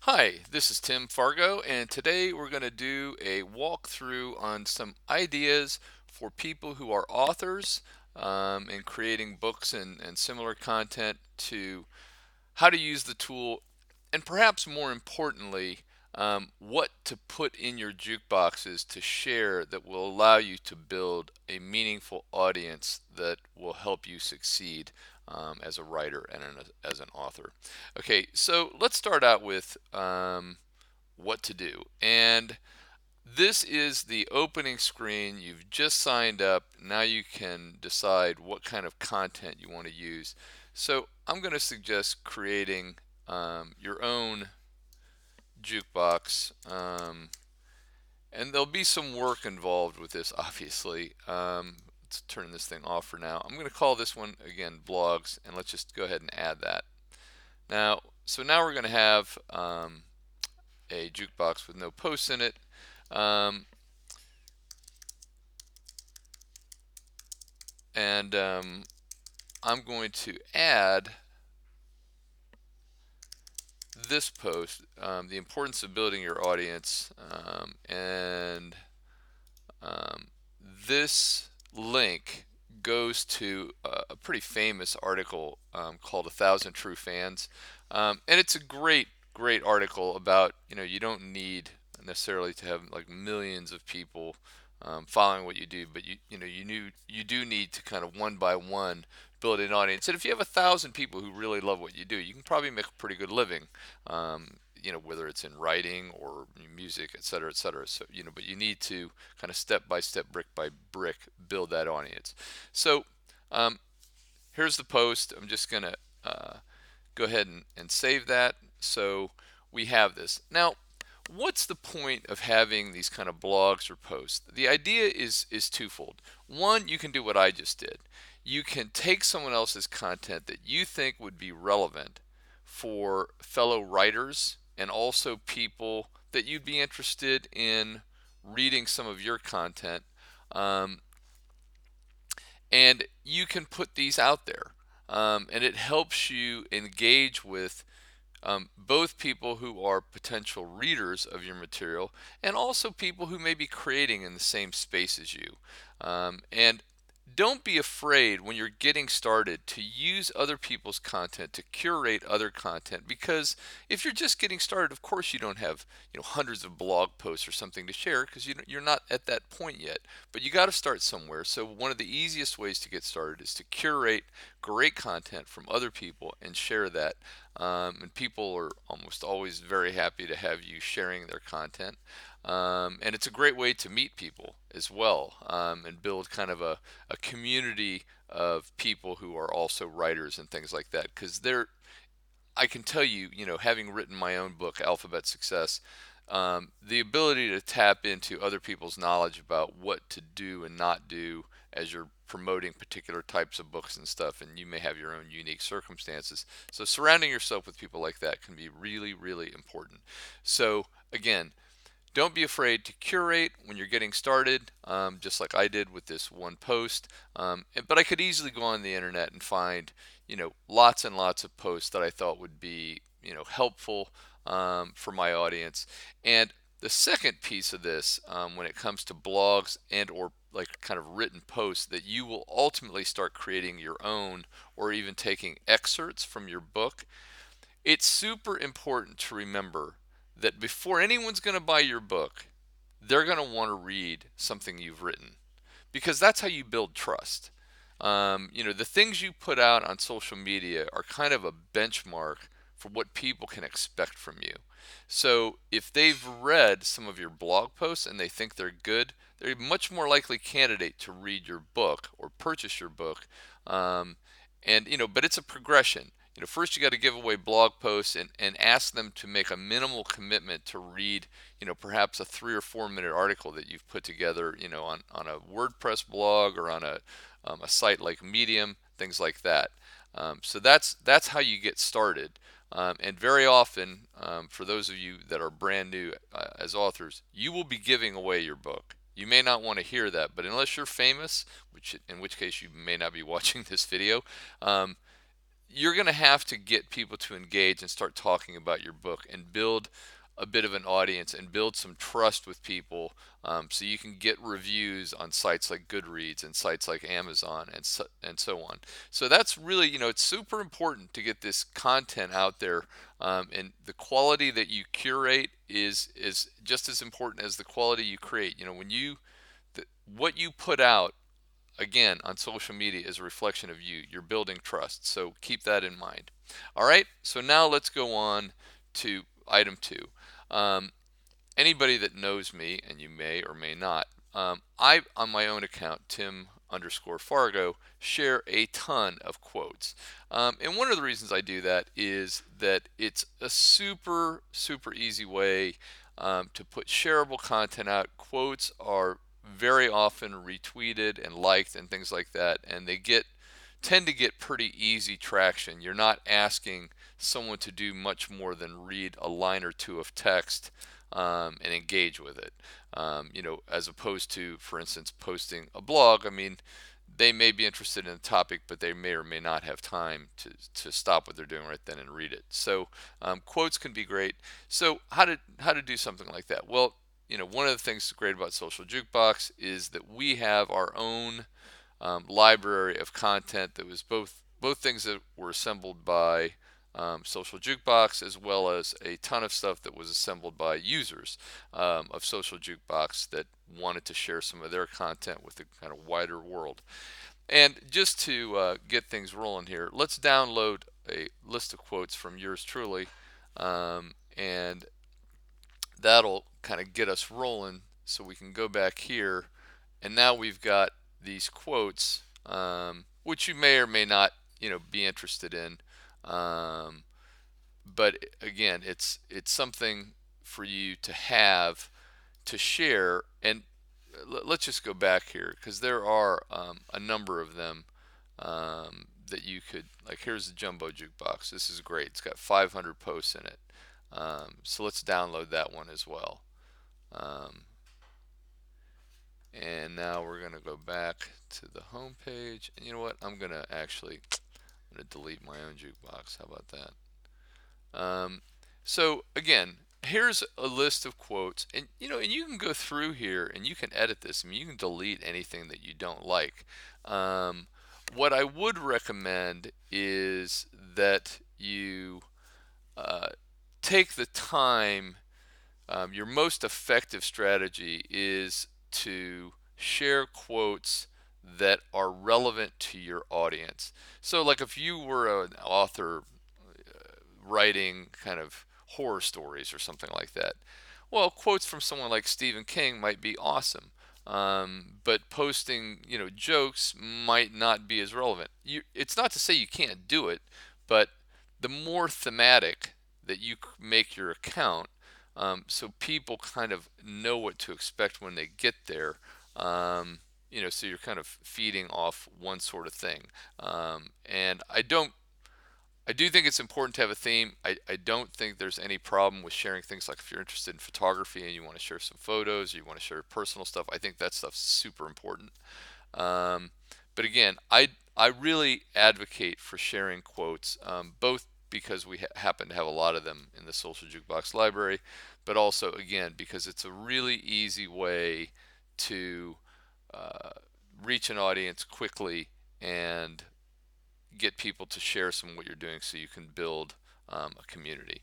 Hi, this is Tim Fargo, and today we're going to do a walkthrough on some ideas for people who are authors in creating books and similar content to how to use the tool, and perhaps more importantly, what to put in your jukeboxes to share that will allow you to build a meaningful audience that will help you succeed as a writer and as an author. Okay, so let's start out with what to do. And this is the opening screen. You've just signed up. Now you can decide what kind of content you want to use. So I'm going to suggest creating your own jukebox. And there'll be some work involved with this, obviously. Let's turn this thing off for now. I'm going to call this one, again, blogs, and let's just go ahead and add that. So now we're going to have a jukebox with no posts in it. Um, and I'm going to add this post, the importance of building your audience, and um, this link goes to a pretty famous article called "A Thousand True Fans," and it's a great article about, you don't need necessarily to have like millions of people following what you do, but you do need to kind of one by one build an audience. And if you have 1,000 people who really love what you do, you can probably make a pretty good living. Whether it's in writing or music, et cetera, et cetera. So, but you need to kind of step by step, brick by brick, build that audience. So, um, here's the post. I'm just going to go ahead and save that. So we have this. Now, what's the point of having these kind of blogs or posts? The idea is twofold. One, you can do what I just did. You can take someone else's content that you think would be relevant for fellow writers and also people that you'd be interested in reading some of your content. Um, and you can put these out there. And it helps you engage with both people who are potential readers of your material and also people who may be creating in the same space as you. And don't be afraid when you're getting started to use other people's content, to curate other content, because if you're just getting started, of course you don't have hundreds of blog posts or something to share because you're not at that point yet. But you got to start somewhere. So one of the easiest ways to get started is to curate great content from other people and share that. And people are almost always very happy to have you sharing their content. And it's a great way to meet people as well, and build kind of a community of people who are also writers and things like that. Because I can tell you, having written my own book, Alphabet Success, the ability to tap into other people's knowledge about what to do and not do as you're promoting particular types of books and stuff, and you may have your own unique circumstances. So surrounding yourself with people like that can be really, really important. So again, don't be afraid to curate when you're getting started, just like I did with this one post. But I could easily go on the internet and find, lots and lots of posts that I thought would be, helpful for my audience. And the second piece of this, when it comes to blogs and or like kind of written posts that you will ultimately start creating your own or even taking excerpts from your book, it's super important to remember that before anyone's going to buy your book, they're going to want to read something you've written because that's how you build trust. The things you put out on social media are kind of a benchmark for what people can expect from you. So if they've read some of your blog posts and they think they're good, they're a much more likely candidate to read your book or purchase your book. Um, but it's a progression. First you got to give away blog posts and ask them to make a minimal commitment to read, perhaps a 3 or 4 minute article that you've put together, on a WordPress blog or on a site like Medium, things like that. So that's how you get started. And very often, for those of you that are brand new as authors, you will be giving away your book. You may not want to hear that, but unless you're famous, in which case you may not be watching this video, um, you're going to have to get people to engage and start talking about your book and build a bit of an audience and build some trust with people, so you can get reviews on sites like Goodreads and sites like Amazon and so on. So that's really, it's super important to get this content out there, and the quality that you curate is just as important as the quality you create. What you put out, again, on social media is a reflection of you. You're building trust. So keep that in mind. All right. So now let's go on to item two. Um, Anybody that knows me, and you may or may not, I, on my own account, Tim underscore Fargo, share a ton of quotes. And one of the reasons I do that is that it's a super, super easy way to put shareable content out. Quotes are very often retweeted and liked and things like that, and they tend to get pretty easy traction. You're not asking someone to do much more than read a line or two of text, and engage with it. As opposed to, for instance, posting a blog. I mean, they may be interested in the topic, but they may or may not have time to stop what they're doing right then and read it. So quotes can be great. So how to do something like that? Well, one of the things great about Social Jukebox is that we have our own library of content that was both things that were assembled by Social Jukebox, as well as a ton of stuff that was assembled by users of Social Jukebox that wanted to share some of their content with the kind of wider world. And just to get things rolling here, let's download a list of quotes from yours truly, and that'll kind of get us rolling so we can go back here. And now we've got these quotes, which you may or may not, be interested in. Um, but again, it's something for you to have to share. And let's just go back here because there are a number of them that you could, like, here's the Jumbo Jukebox. This is great. It's got 500 posts in it. So let's download that one as well. Um, and now we're going to go back to the home page. And you know what? I'm going to delete my own jukebox. How about that? So again, here's a list of quotes, and you can go through here and you can edit this. I mean, you can delete anything that you don't like. What I would recommend is that you take the time. Your most effective strategy is to share quotes that are relevant to your audience. So, like, if you were an author writing kind of horror stories or something like that, well, quotes from someone like Stephen King might be awesome. But posting, jokes might not be as relevant. It's not to say you can't do it, but the more thematic that you make your account, so people kind of know what to expect when they get there. So you're kind of feeding off one sort of thing. And I do think it's important to have a theme. I don't think there's any problem with sharing things like if you're interested in photography and you want to share some photos, or you want to share personal stuff. I think that stuff's super important. Um, but again, I really advocate for sharing quotes, both because we happen to have a lot of them in the Social Jukebox library, but also, again, because it's a really easy way to uh, reach an audience quickly and get people to share some of what you're doing so you can build a community.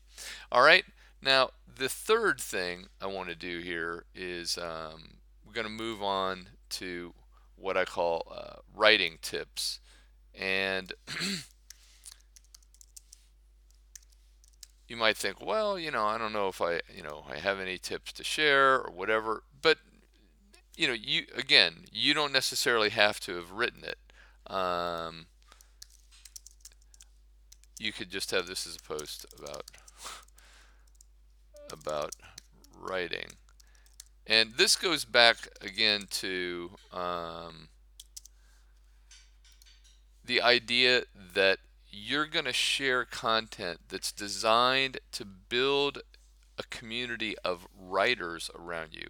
All right. Now, the third thing I want to do here is we're going to move on to what I call writing tips. And you might think, well, I don't know if I have any tips to share or whatever. But, you don't necessarily have to have written it. You could just have this as a post about writing. And this goes back again to the idea that you're going to share content that's designed to build a community of writers around you.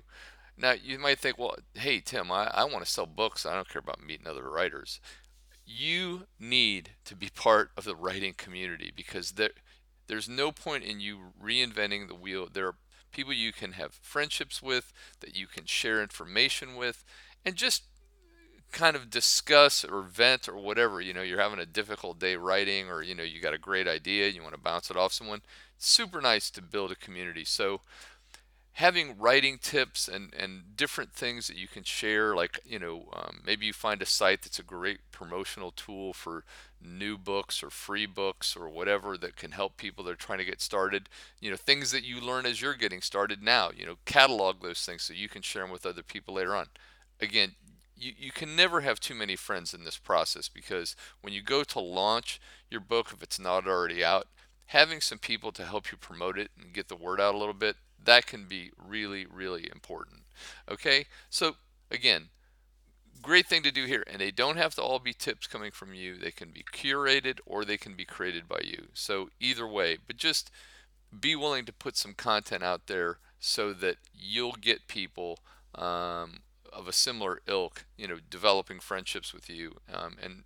Now, you might think, well, hey, Tim, I want to sell books. I don't care about meeting other writers. you need to be part of the writing community, because there's no point in you reinventing the wheel. There are people you can have friendships with, that you can share information with, and just kind of discuss or vent or whatever. You're having a difficult day writing, or you got a great idea, you want to bounce it off someone. It's super nice to build a community. So having writing tips and different things that you can share, like maybe you find a site that's a great promotional tool for new books or free books or whatever, that can help people that are trying to get started. Things that you learn as you're getting started now, catalog those things so you can share them with other people later on. Again, you can never have too many friends in this process, because when you go to launch your book, if it's not already out, having some people to help you promote it and get the word out a little bit, that can be really, really important. Okay, so again, great thing to do here, and they don't have to all be tips coming from you. They can be curated or they can be created by you. So either way, but just be willing to put some content out there so that you'll get people of a similar ilk, developing friendships with you, and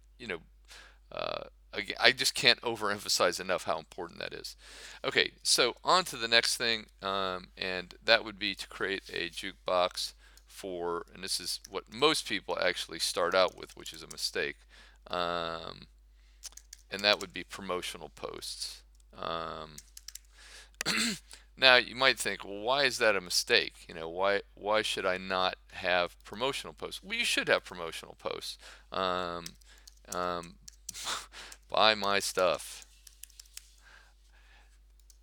again, I just can't overemphasize enough how important that is. Okay, so on to the next thing, and that would be to create a jukebox for, and this is what most people actually start out with, which is a mistake, um, and that would be promotional posts. Um, Now you might think, well, why is that a mistake? Why should I not have promotional posts? Well, you should have promotional posts. Um, um, Buy my stuff.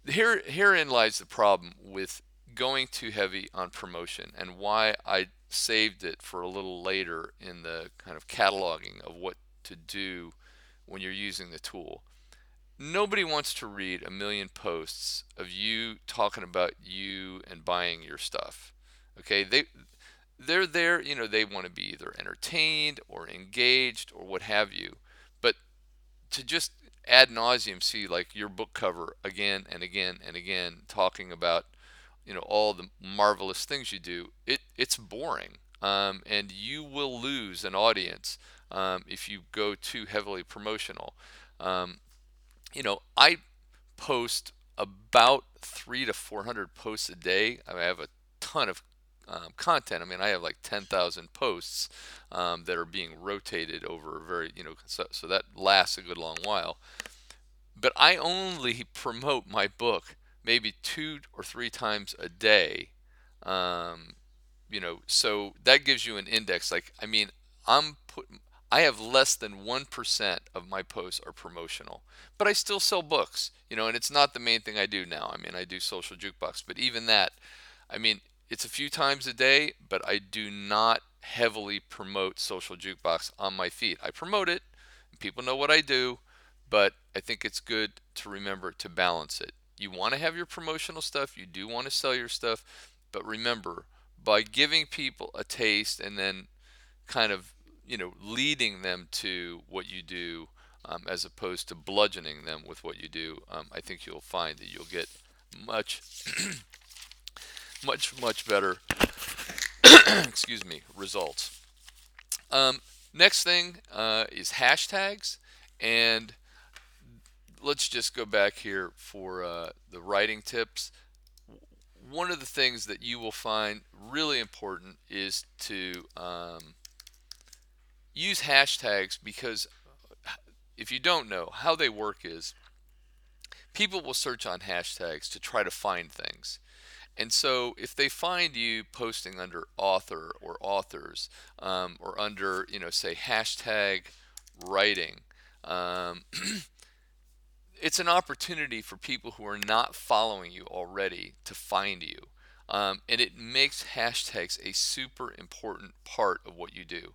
Herein lies the problem with going too heavy on promotion, and why I saved it for a little later in the kind of cataloging of what to do when you're using the tool. Nobody wants to read a million posts of you talking about you and buying your stuff. Okay, they're there, they want to be either entertained or engaged or what have you. But to just ad nauseum see like your book cover again and again and again, talking about all the marvelous things you do, it's boring, and you will lose an audience if you go too heavily promotional. um, I post about 300 to 400 posts a day. I mean, I have a ton of content. I mean, I have like 10,000 posts that are being rotated over a very, so that lasts a good long while. But I only promote my book maybe 2 or 3 times a day. Um, so that gives you an index. Like, I mean, I'm putting, I have less than 1% of my posts are promotional, but I still sell books, and it's not the main thing I do now. I mean, I do social jukebox, but even that, I mean, it's a few times a day, but I do not heavily promote social jukebox on my feed. I promote it, and people know what I do, but I think it's good to remember to balance it. You want to have your promotional stuff, you do want to sell your stuff, but remember, by giving people a taste and then kind of leading them to what you do, as opposed to bludgeoning them with what you do, I think you'll find that you'll get much much better excuse me, results. um, Next thing is hashtags, and let's just go back here for the writing tips. One of the things that you will find really important is to use hashtags, because if you don't know how they work, is people will search on hashtags to try to find things. And so if they find you posting under author or authors, or under, say, hashtag writing, um, it's an opportunity for people who are not following you already to find you. And it makes hashtags a super important part of what you do.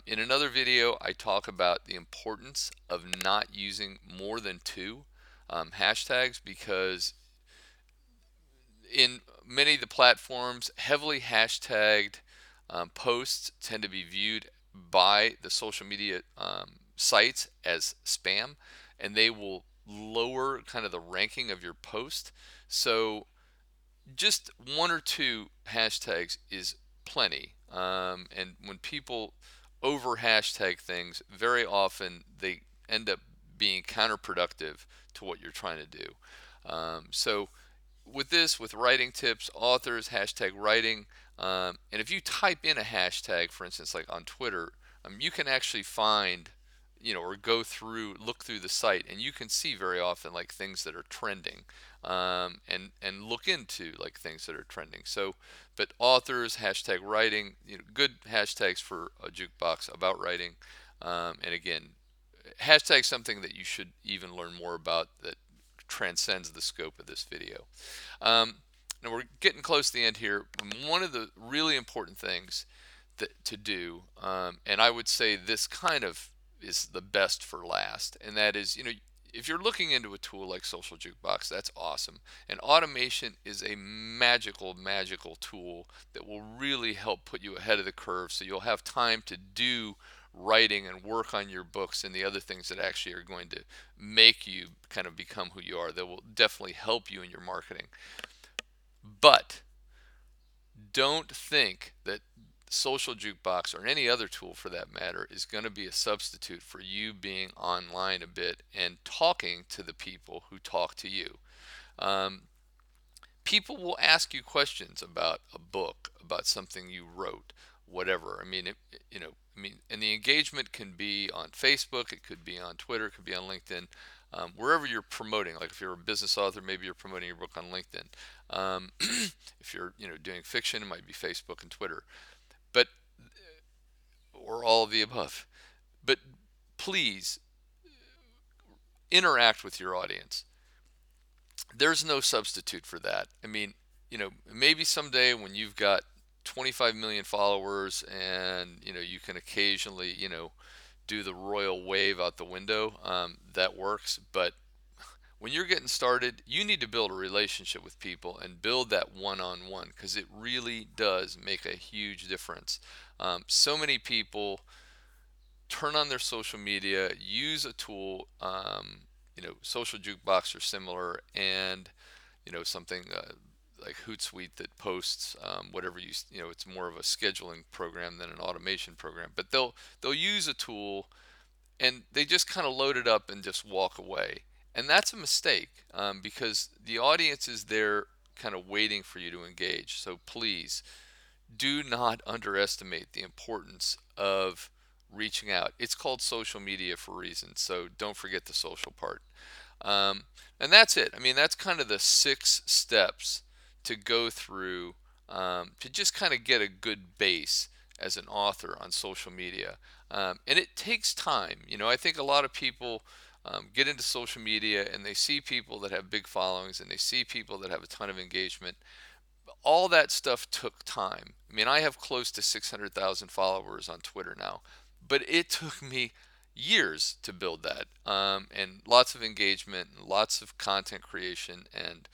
In another video, I talk about the importance of not using more than two hashtags, because in many of the platforms, heavily hashtagged posts tend to be viewed by the social media sites as spam, and they will lower kind of the ranking of your post. So just one or two hashtags is plenty. And when people over hashtag things, very often they end up being counterproductive to what you're trying to do. So with this, with writing tips, authors, hashtag writing, and if you type in a hashtag, for instance, like on Twitter, you can actually find, or go through, look through the site, and you can see very often like things that are trending, and look into like things that are trending. So, but authors, hashtag writing, good hashtags for a jukebox about writing, and again, hashtag something that you should even learn more about that transcends the scope of this video. Now we're getting close to the end here. One of the really important things to do, and I would say this kind of is the best for last, and that is, if you're looking into a tool like Social Jukebox, that's awesome. And automation is a magical, magical tool that will really help put you ahead of the curve so you'll have time to do writing and work on your books and the other things that actually are going to make you kind of become who you are, that will definitely help you in your marketing. But don't think that Social Jukebox or any other tool for that matter is going to be a substitute for you being online a bit and talking to the people who talk to you. Um, People will ask you questions about a book, about something you wrote, whatever. And the engagement can be on Facebook, it could be on Twitter, it could be on LinkedIn, wherever you're promoting. Like if you're a business author, maybe you're promoting your book on LinkedIn. If you're, doing fiction, it might be Facebook and Twitter, but or all of the above. But please interact with your audience. There's no substitute for that. Maybe someday when you've got 25 million followers and you can occasionally do the royal wave out the window, that works. But when you're getting started, you need to build a relationship with people and build that one-on-one, because it really does make a huge difference. So many people turn on their social media, use a tool, Social Jukebox or similar, and something like Hootsuite that posts whatever it's more of a scheduling program than an automation program. But they'll use a tool and they just kind of load it up and just walk away, and that's a mistake, because the audience is there kind of waiting for you to engage. So please do not underestimate the importance of reaching out. It's called social media for a reason, so don't forget the social part. Um, and that's it. That's kind of the 6 steps to go through, to just kind of get a good base as an author on social media. And it takes time. I think a lot of people get into social media and they see people that have big followings and they see people that have a ton of engagement. All that stuff took time. I have close to 600,000 followers on Twitter now, but it took me years to build that, and lots of engagement, and lots of content creation, and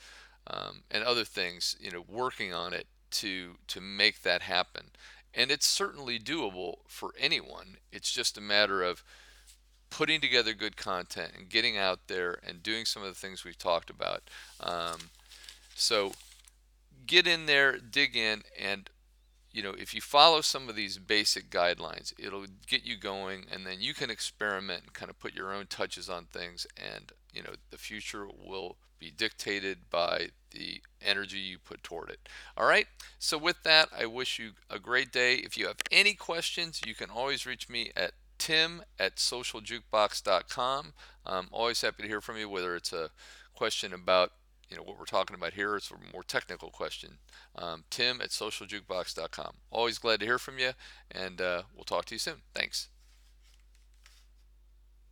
other things, working on it to make that happen. And it's certainly doable for anyone. It's just a matter of putting together good content and getting out there and doing some of the things we've talked about. So get in there, dig in, and if you follow some of these basic guidelines, it'll get you going, and then you can experiment and kind of put your own touches on things, and the future will be dictated by the energy you put toward it. All right, so with that, I wish you a great day. If you have any questions, you can always reach me at tim@socialjukebox.com. I'm always happy to hear from you, whether it's a question about what we're talking about here, it's a more technical question. Tim@socialjukebox.com. Always glad to hear from you, and we'll talk to you soon. Thanks.